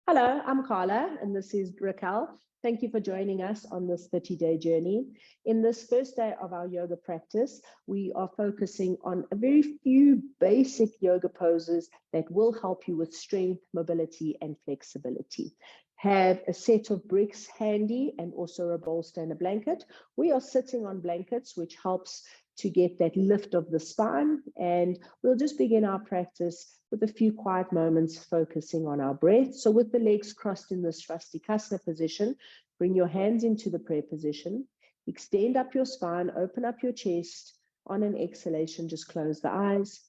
Hello, I'm Carla, and this is Raquel. Thank you for joining us on this 30-day journey. In this first day of our yoga practice, we are focusing on a very few basic yoga poses that will help you with strength, mobility, and flexibility. Have a set of bricks handy and also a bolster and a blanket. We are sitting on blankets, which helps to get that lift of the spine, and we'll just begin our practice with a few quiet moments focusing on our breath. So with the legs crossed in this Swastikasana position, bring your hands into the prayer position, extend up your spine, open up your chest. On an exhalation, just close the eyes.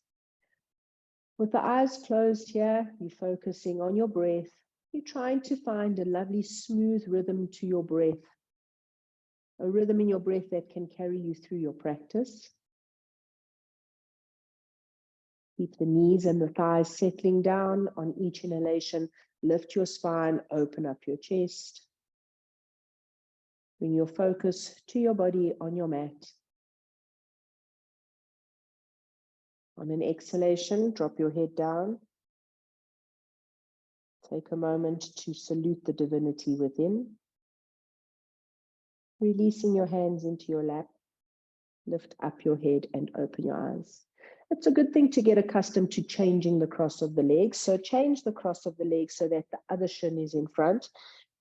With the eyes closed here, you're focusing on your breath. You're trying to find a lovely smooth rhythm to your breath, a rhythm in your breath that can carry you through your practice. Keep the knees and the thighs settling down on each inhalation. Lift your spine, open up your chest. Bring your focus to your body on your mat. On an exhalation, drop your head down. Take a moment to salute the divinity within. Releasing your hands into your lap. Lift up your head and open your eyes. It's a good thing to get accustomed to changing the cross of the legs. So change the cross of the legs so that the other shin is in front.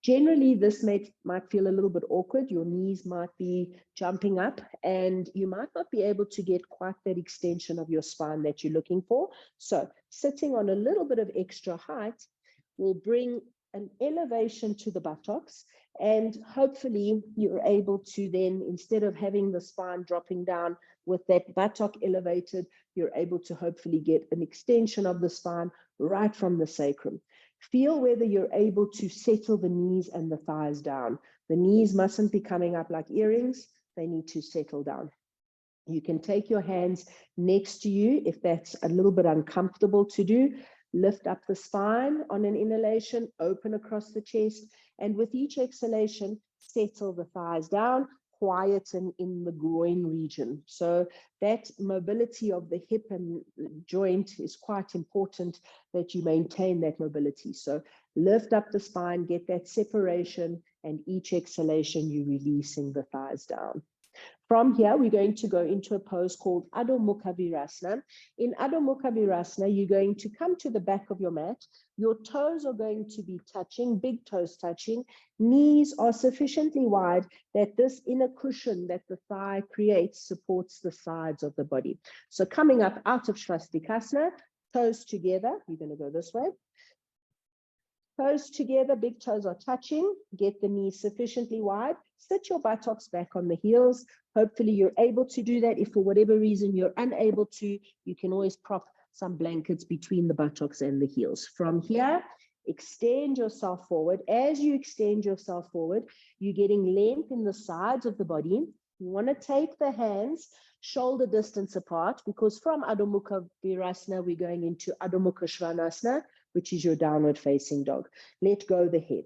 Generally, this might feel a little bit awkward. Your knees might be jumping up and you might not be able to get quite that extension of your spine that you're looking for. So sitting on a little bit of extra height will bring an elevation to the buttocks, and hopefully you're able to then, instead of having the spine dropping down with that buttock elevated, you're able to hopefully get an extension of the spine right from the sacrum. Feel whether you're able to settle the knees and the thighs down. The knees mustn't be coming up like earrings. They need to settle down. You can take your hands next to you if that's a little bit uncomfortable to do. Lift up the spine on an inhalation, open across the chest, and with each exhalation, settle the thighs down, quieten in the groin region. So that mobility of the hip and joint is quite important, that you maintain that mobility. So lift up the spine, get that separation, and each exhalation, you're releasing the thighs down. From here, we're going to go into a pose called Adho Mukha Virasana. In Adho Mukha Virasana, you're going to come to the back of your mat. Your toes are going to be touching, big toes touching. Knees are sufficiently wide that this inner cushion that the thigh creates supports the sides of the body. So coming up out of Swastikasana, toes together. You're going to go this way. Toes together, big toes are touching. Get the knees sufficiently wide. Sit your buttocks back on the heels. Hopefully you're able to do that. If for whatever reason you're unable to, you can always prop some blankets between the buttocks and the heels. From here, extend yourself forward. As you extend yourself forward, you're getting length in the sides of the body. You want to take the hands shoulder distance apart, because from Adho Mukha Virasana, we're going into Adho Mukha Svanasana, which is your downward facing dog. Let go the head.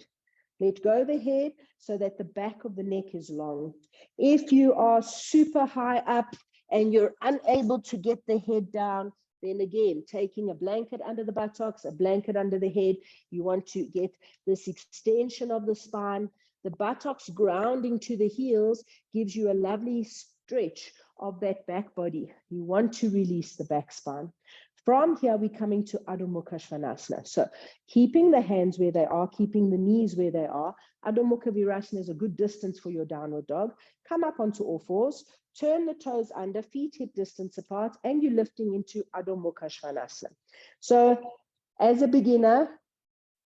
Let go the head so that the back of the neck is long. If you are super high up and you're unable to get the head down, then again, taking a blanket under the buttocks, a blanket under the head, you want to get this extension of the spine. The buttocks grounding to the heels gives you a lovely stretch of that back body. You want to release the back spine. From here, we're coming to Adho Mukha Svanasana. So keeping the hands where they are, keeping the knees where they are. Adho Mukha Virasana is a good distance for your downward dog. Come up onto all fours, turn the toes under, feet hip distance apart, and you're lifting into Adho Mukha Svanasana. So as a beginner,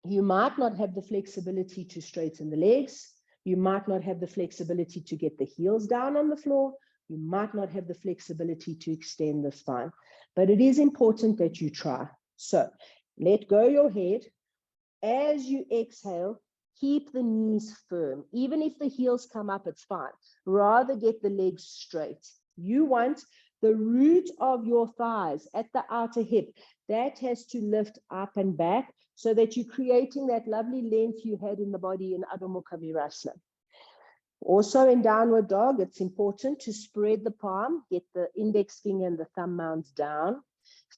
you might not have the flexibility to straighten the legs. You might not have the flexibility to get the heels down on the floor. You might not have the flexibility to extend the spine, but it is important that you try. So let go your head. As you exhale, keep the knees firm. Even if the heels come up, it's fine. Rather get the legs straight. You want the root of your thighs at the outer hip. That has to lift up and back so that you're creating that lovely length you had in the body in Adho Mukha Virasana. Also in downward dog, it's important to spread the palm, get the index finger and the thumb mounts down.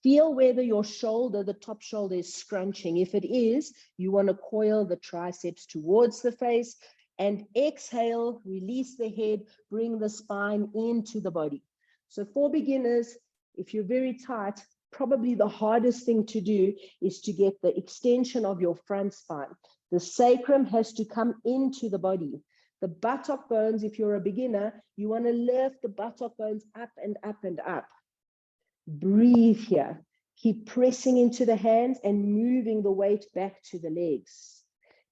Feel whether your shoulder, the top shoulder, is scrunching. If it is, you want to coil the triceps towards the face and exhale, release the head, bring the spine into the body. So for beginners, if you're very tight, probably the hardest thing to do is to get the extension of your front spine. The sacrum has to come into the body. The buttock bones, if you're a beginner, you want to lift the buttock bones up and up and up. Breathe here. Keep pressing into the hands and moving the weight back to the legs.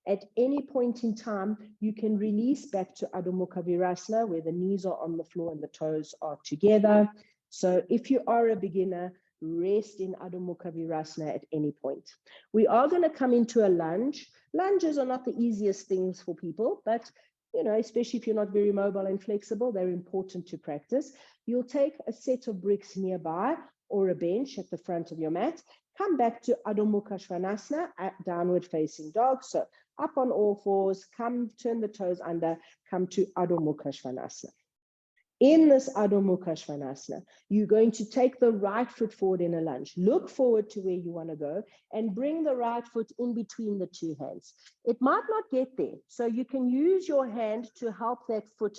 At any point in time, you can release back to Adho Mukha Virasana, where the knees are on the floor and the toes are together. So if you are a beginner, rest in Adho Mukha Virasana at any point. We are going to come into a lunge. Lunges are not the easiest things for people, but especially if you're not very mobile and flexible, they're important to practice. You'll take a set of bricks nearby or a bench at the front of your mat. Come back to Adho Mukha Svanasana at downward facing dog. So up on all fours, turn the toes under, come to Adho Mukha Svanasana. In this Adho Mukha Svanasana, you're going to take the right foot forward in a lunge. Look forward to where you want to go and bring the right foot in between the two hands. It might not get there, so you can use your hand to help that foot,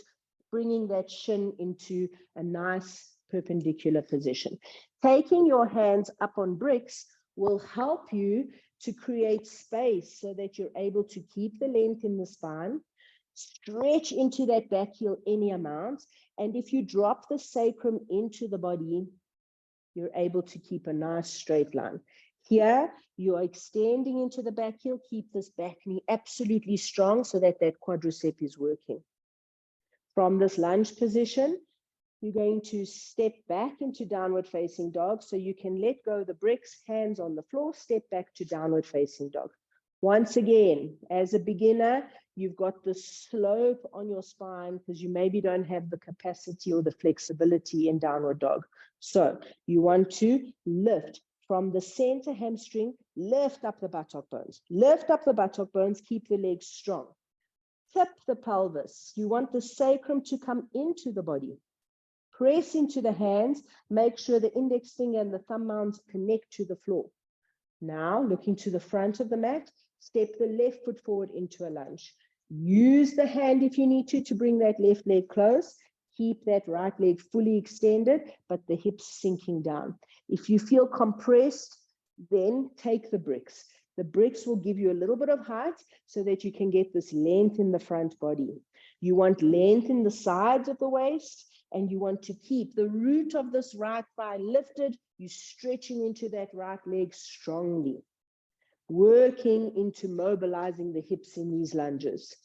bringing that shin into a nice perpendicular position. Taking your hands up on bricks will help you to create space so that you're able to keep the length in the spine, stretch into that back heel any amount, and if you drop the sacrum into the body, you're able to keep a nice straight line. Here, you are extending into the back heel. Keep this back knee absolutely strong so that that quadricep is working. From this lunge position, you're going to step back into downward facing dog. So you can let go of the bricks, hands on the floor, step back to downward facing dog. Once again, as a beginner, you've got the slope on your spine because you maybe don't have the capacity or the flexibility in downward dog. So you want to lift from the center hamstring, lift up the buttock bones. Lift up the buttock bones, keep the legs strong. Tip the pelvis. You want the sacrum to come into the body. Press into the hands. Make sure the index finger and the thumb mounds connect to the floor. Now, looking to the front of the mat, step the left foot forward into a lunge. Use the hand if you need to bring that left leg close. Keep that right leg fully extended, but the hips sinking down. If you feel compressed, then take the bricks. The bricks will give you a little bit of height so that you can get this length in the front body. You want length in the sides of the waist, and you want to keep the root of this right thigh lifted. You're stretching into that right leg strongly, working into mobilizing the hips in these lunges.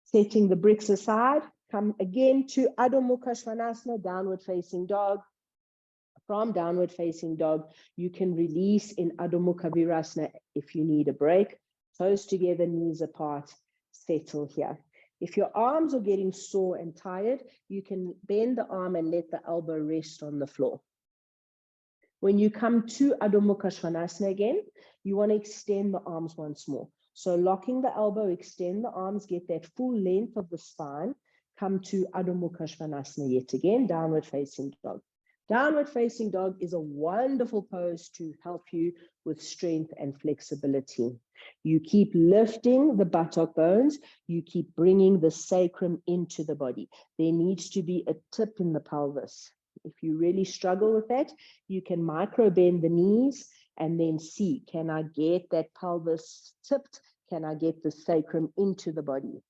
Setting the bricks aside, come again to Adho Mukha Svanasana, downward facing dog. From downward facing dog, you can release in Adho Mukha Virasana if you need a break. Toes together, knees apart, settle here. If your arms are getting sore and tired, you can bend the arm and let the elbow rest on the floor. When you come to Adho Mukha Svanasana again, you want to extend the arms once more. So locking the elbow, extend the arms, get that full length of the spine. Come to Adho Mukha Svanasana yet again, downward facing dog. Downward facing dog is a wonderful pose to help you with strength and flexibility. You keep lifting the buttock bones. You keep bringing the sacrum into the body. There needs to be a tip in the pelvis. If you really struggle with that, you can micro bend the knees and then see, can I get that pelvis tipped? Can I get the sacrum into the body?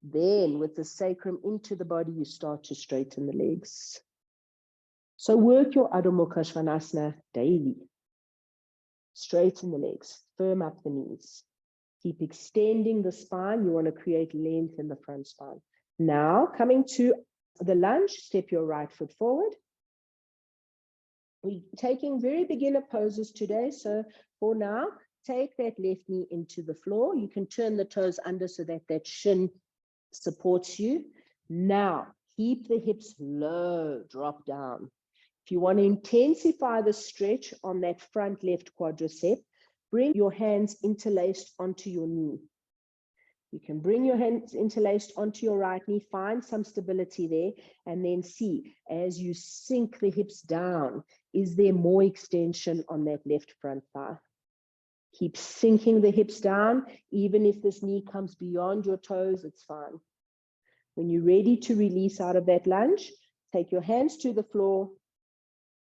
Then with the sacrum into the body, you start to straighten the legs. So work your Adho Mukha Svanasana daily. Straighten the legs, firm up the knees. Keep extending the spine. You want to create length in the front spine. Now, coming to the lunge, step your right foot forward. We're taking very beginner poses today. So for now, take that left knee into the floor. You can turn the toes under so that that shin supports you. Now, keep the hips low, drop down. If you want to intensify the stretch on that front left quadricep, bring your hands interlaced onto your knee. You can bring your hands interlaced onto your right knee, find some stability there, and then see as you sink the hips down, is there more extension on that left front thigh? Keep sinking the hips down. Even if this knee comes beyond your toes, it's fine. When you're ready to release out of that lunge, take your hands to the floor,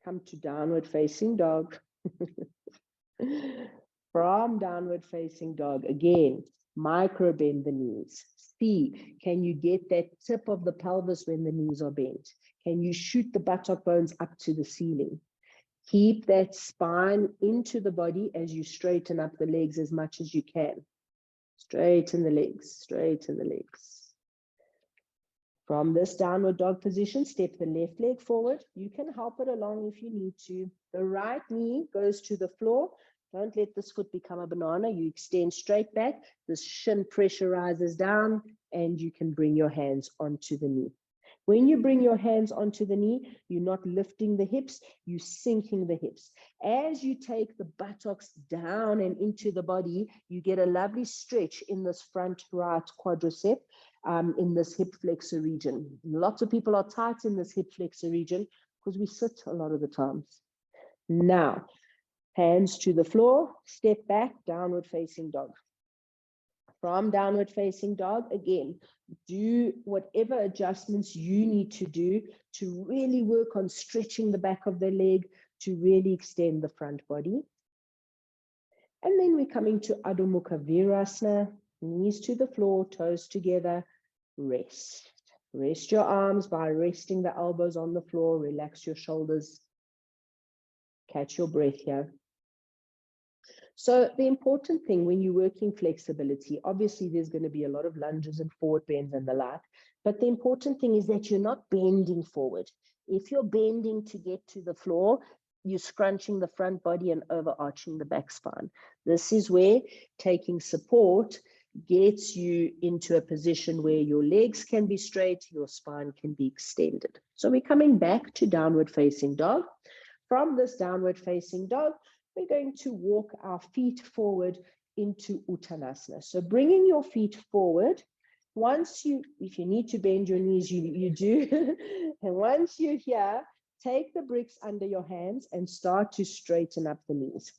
come to downward facing dog. From downward facing dog, again, micro bend the knees. See, can you get that tip of the pelvis when the knees are bent? Can you shoot the buttock bones up to the ceiling? Keep that spine into the body as you straighten up the legs as much as you can. Straighten the legs, straighten the legs. From this downward dog position, step the left leg forward. You can help it along if you need to. The right knee goes to the floor. Don't let this foot become a banana. You extend straight back. This shin pressurizes down, and you can bring your hands onto the knee. When you bring your hands onto the knee, you're not lifting the hips, you're sinking the hips. As you take the buttocks down and into the body, you get a lovely stretch in this front right quadricep, in this hip flexor region. Lots of people are tight in this hip flexor region because we sit a lot of the times. Now, hands to the floor, step back, downward facing dog. From downward facing dog, again, do whatever adjustments you need to do to really work on stretching the back of the leg to really extend the front body. And then we're coming to Adho Mukha Virasana, knees to the floor, toes together, rest. Rest your arms by resting the elbows on the floor, relax your shoulders, catch your breath here. So the important thing when you're working flexibility, obviously there's going to be a lot of lunges and forward bends and the like, but the important thing is that you're not bending forward. If you're bending to get to the floor, you're scrunching the front body and overarching the back spine. This is where taking support gets you into a position where your legs can be straight, your spine can be extended. So we're coming back to downward facing dog. From this downward facing dog, we're going to walk our feet forward into Uttanasana. So bringing your feet forward, once you, if you need to bend your knees, you do. And once you're here, take the bricks under your hands and start to straighten up the knees.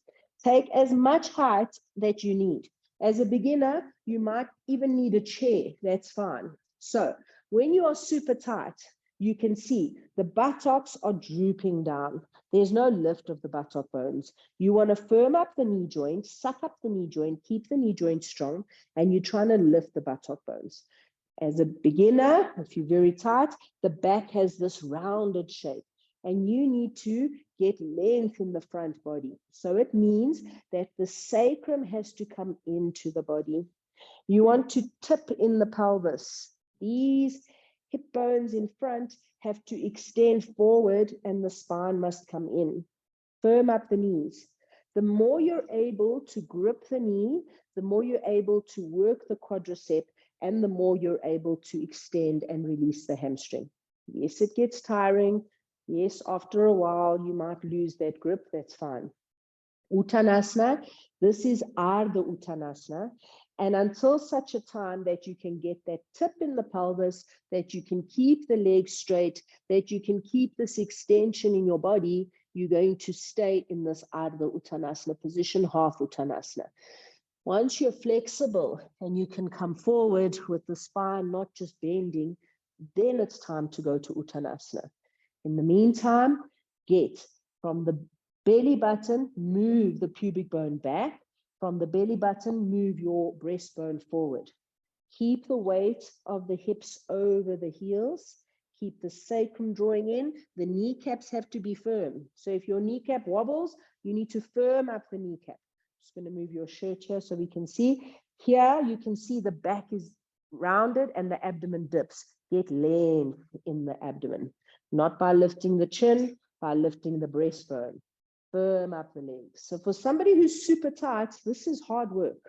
Take as much height that you need. As a beginner, you might even need a chair. That's fine. So when you are super tight, you can see the buttocks are drooping down. There's no lift of the buttock bones. You want to firm up the knee joint, suck up the knee joint, keep the knee joint strong, and you're trying to lift the buttock bones. As a beginner, if you're very tight, the back has this rounded shape, and you need to get length in the front body. So it means that the sacrum has to come into the body. You want to tip in the pelvis. These hip bones in front have to extend forward and the spine must come in. Firm up the knees. The more you're able to grip the knee, the more you're able to work the quadricep, and the more you're able to extend and release the hamstring. Yes, it gets tiring. Yes, after a while, you might lose that grip. That's fine. Uttanasana, this is Ardha Uttanasana. And until such a time that you can get that tip in the pelvis, that you can keep the legs straight, that you can keep this extension in your body, you're going to stay in this Ardha Uttanasana position, half Uttanasana. Once you're flexible and you can come forward with the spine not just bending, then it's time to go to Uttanasana. In the meantime, get from the belly button, move the pubic bone back. From the belly button, move your breastbone forward. Keep the weight of the hips over the heels. Keep the sacrum drawing in. The kneecaps have to be firm. So if your kneecap wobbles, you need to firm up the kneecap. Just going to move your shirt here so we can see. Here you can see the back is rounded and the abdomen dips. Get length in the abdomen. Not by lifting the chin, by lifting the breastbone. Firm up the legs. So for somebody who's super tight, this is hard work.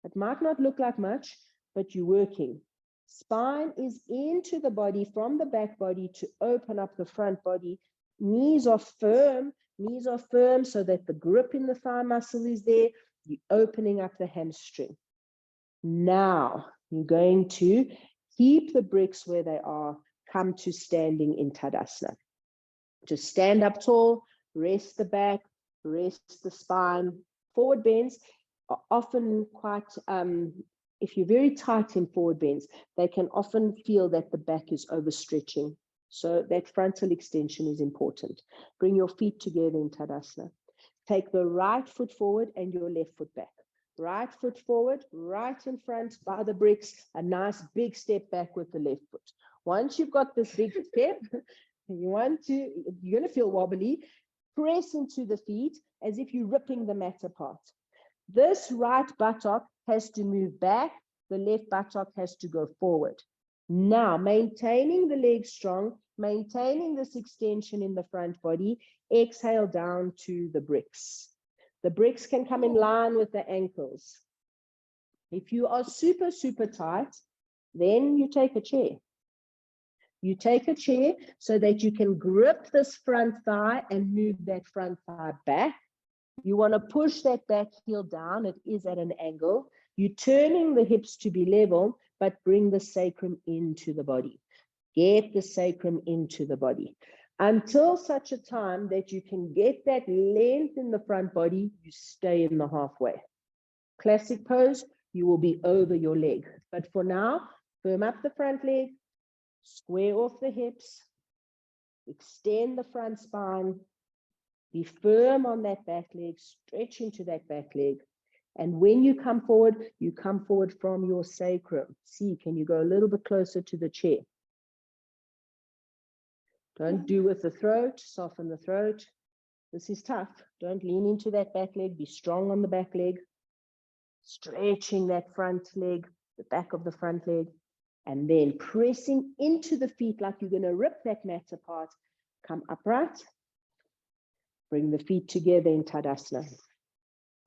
It might not look like much, but you're working. Spine is into the body from the back body to open up the front body. Knees are firm so that the grip in the thigh muscle is there. You're opening up the hamstring. Now, You're going to keep the bricks where they are, come to standing in Tadasana. Just stand up tall, rest the back, rest the spine. Forward bends are often quite, if you're very tight in forward bends, they can often feel that the back is overstretching. So that frontal extension is important. Bring your feet together in Tadasana. Take the right foot forward and your left foot back. Right foot forward, right in front by the bricks, a nice big step back with the left foot. Once you've got this big step, you're going to feel wobbly. Press into the feet as if you're ripping the mat apart. This right buttock has to move back. The left buttock has to go forward. Now, maintaining the legs strong, maintaining this extension in the front body, exhale down to the bricks. The bricks can come in line with the ankles. If you are super, super tight, then you take a chair. You take a chair so that you can grip this front thigh and move that front thigh back. You want to push that back heel down. It is at an angle. You're turning the hips to be level, but bring the sacrum into the body. Get the sacrum into the body. Until such a time that you can get that length in the front body, you stay in the halfway. Classic pose, you will be over your leg. But for now, firm up the front leg, square off the hips, extend the front spine, be firm on that back leg, stretch into that back leg. And when you come forward from your sacrum. See, can you go a little bit closer to the chair? Don't do with the throat, soften the throat. This is tough. Don't lean into that back leg. Be strong on the back leg. Stretching that front leg, the back of the front leg. And then pressing into the feet like you're going to rip that mat apart. Come upright. Bring the feet together in Tadasana.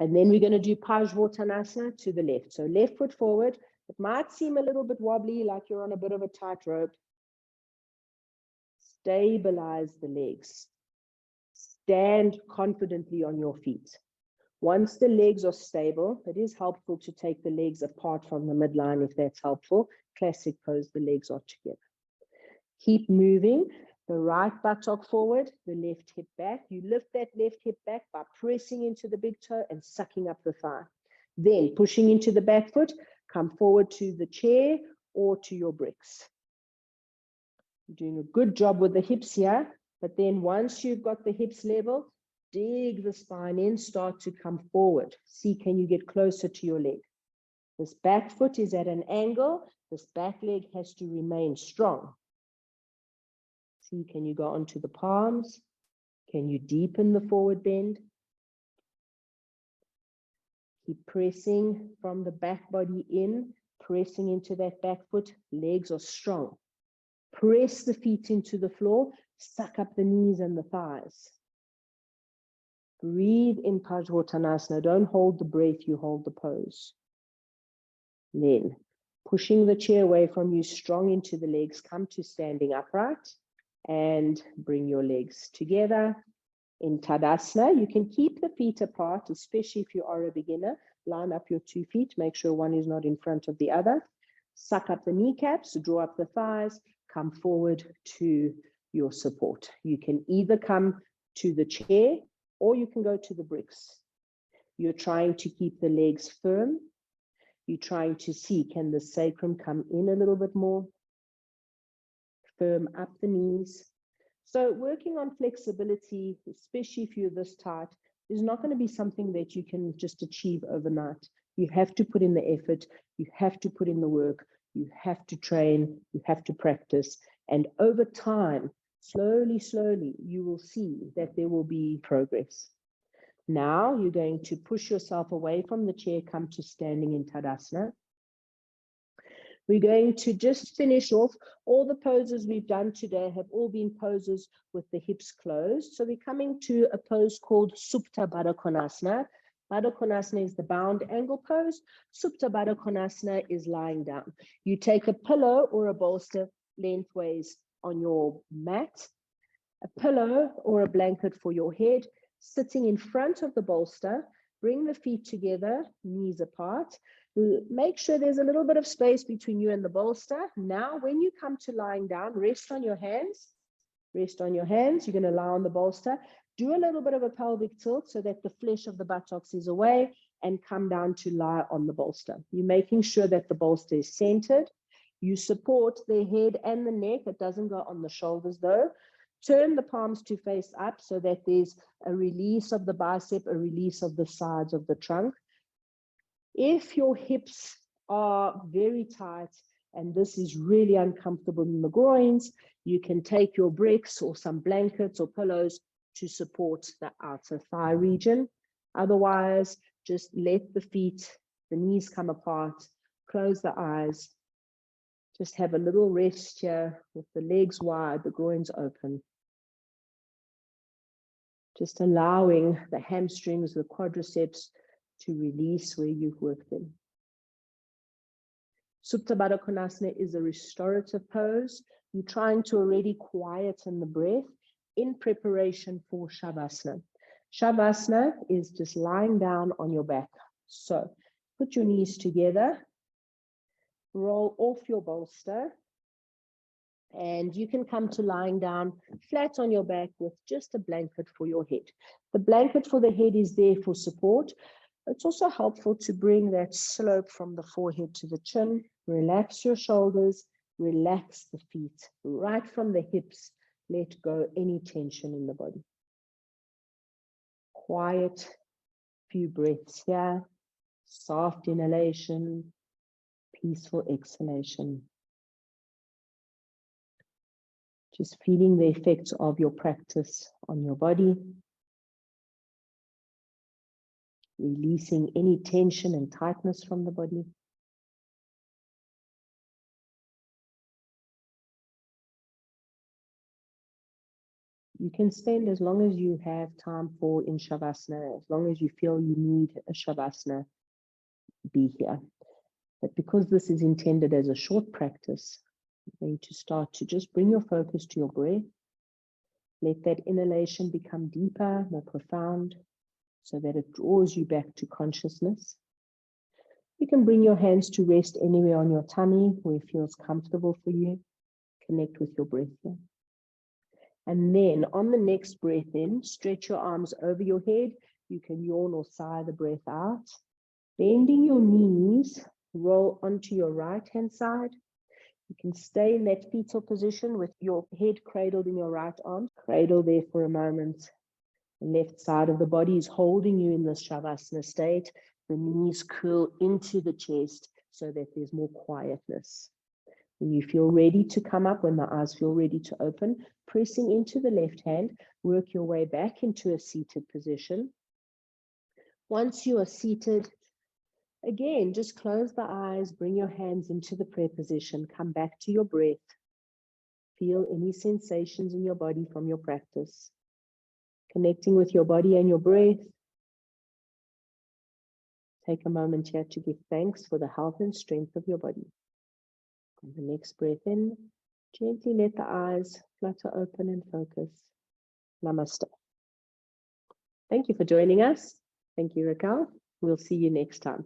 And then we're going to do Parsvottanasana to the left. So left foot forward. It might seem a little bit wobbly, like you're on a bit of a tightrope. Stabilize the legs. Stand confidently on your feet. Once the legs are stable, it is helpful to take the legs apart from the midline if that's helpful. Classic pose, the legs are together. Keep moving. The right buttock forward, the left hip back. You lift that left hip back by pressing into the big toe and sucking up the thigh. Then pushing into the back foot, come forward to the chair or to your bricks. You're doing a good job with the hips here, but then once you've got the hips level, dig the spine in, start to come forward. See, can you get closer to your leg? This back foot is at an angle. This back leg has to remain strong. See, can you go onto the palms? Can you deepen the forward bend? Keep pressing from the back body in, pressing into that back foot. Legs are strong. Press the feet into the floor. Suck up the knees and the thighs. Breathe in Parsvottanasana. Don't hold the breath, you hold the pose. Then, pushing the chair away from you, strong into the legs, come to standing upright and bring your legs together. In Tadasana, you can keep the feet apart, especially if you are a beginner. Line up your 2 feet, make sure one is not in front of the other. Suck up the kneecaps, draw up the thighs, come forward to your support. You can either come to the chair or you can go to the bricks. You're trying to keep the legs firm. You're trying to see, can the sacrum come in a little bit more? Firm up the knees. So working on flexibility, especially if you're this tight, is not going to be something that you can just achieve overnight. You have to put in the effort. You have to put in the work. You have to train. You have to practice. And over time, slowly, slowly, you will see that there will be progress. Now you're going to push yourself away from the chair, come to standing in Tadasana. We're going to just finish off. All the poses we've done today have all been poses with the hips closed. So we're coming to a pose called Supta Baddha Konasana. Baddha Konasana is the bound angle pose. Supta Baddha Konasana is lying down. You take a pillow or a bolster lengthways on your mat, a pillow or a blanket for your head, sitting in front of the bolster. Bring the feet together, knees apart. Make sure there's a little bit of space between you and the bolster. Now, when you come to lying down, rest on your hands. Rest on your hands. You're going to lie on the bolster. Do a little bit of a pelvic tilt so that the flesh of the buttocks is away and come down to lie on the bolster. You're making sure that the bolster is centered. You support the head and the neck. It doesn't go on the shoulders though. Turn the palms to face up so that there's a release of the bicep, a release of the sides of the trunk. If your hips are very tight and this is really uncomfortable in the groins, you can take your bricks or some blankets or pillows to support the outer thigh region. Otherwise, just let the feet, the knees come apart, close the eyes. Just have a little rest here with the legs wide, the groins open. Just allowing the hamstrings, the quadriceps to release where you've worked them. Supta Baddha Konasana is a restorative pose. You're trying to already quieten the breath in preparation for Shavasana. Shavasana is just lying down on your back. So put your knees together, roll off your bolster, and you can come to lying down flat on your back with just a blanket for your head. The blanket for the head is there for support. It's also helpful to bring that slope from the forehead to the chin. Relax your shoulders, relax the feet, right from the hips. Let go any tension in the body. Quiet, few breaths here. Soft inhalation, peaceful exhalation. Just feeling the effects of your practice on your body. Releasing any tension and tightness from the body. You can spend as long as you have time for in Shavasana, as long as you feel you need a Shavasana, be here. But because this is intended as a short practice, I'm going to start to just bring your focus to your breath. Let that inhalation become deeper, more profound, so that it draws you back to consciousness. You can bring your hands to rest anywhere on your tummy where it feels comfortable for you. Connect with your breath here. And then on the next breath in, stretch your arms over your head. You can yawn or sigh the breath out. Bending your knees, roll onto your right-hand side. You can stay in that fetal position with your head cradled in your right arm. Cradle there for a moment. The left side of the body is holding you in this Shavasana state. The knees curl into the chest so that there's more quietness. When you feel ready to come up, when the eyes feel ready to open, pressing into the left hand, work your way back into a seated position. Once you are seated, again, just close the eyes, bring your hands into the prayer position, come back to your breath. Feel any sensations in your body from your practice. Connecting with your body and your breath. Take a moment here to give thanks for the health and strength of your body. On the next breath in, gently let the eyes flutter open and focus. Namaste. Thank you for joining us. Thank you, Raquel. We'll see you next time.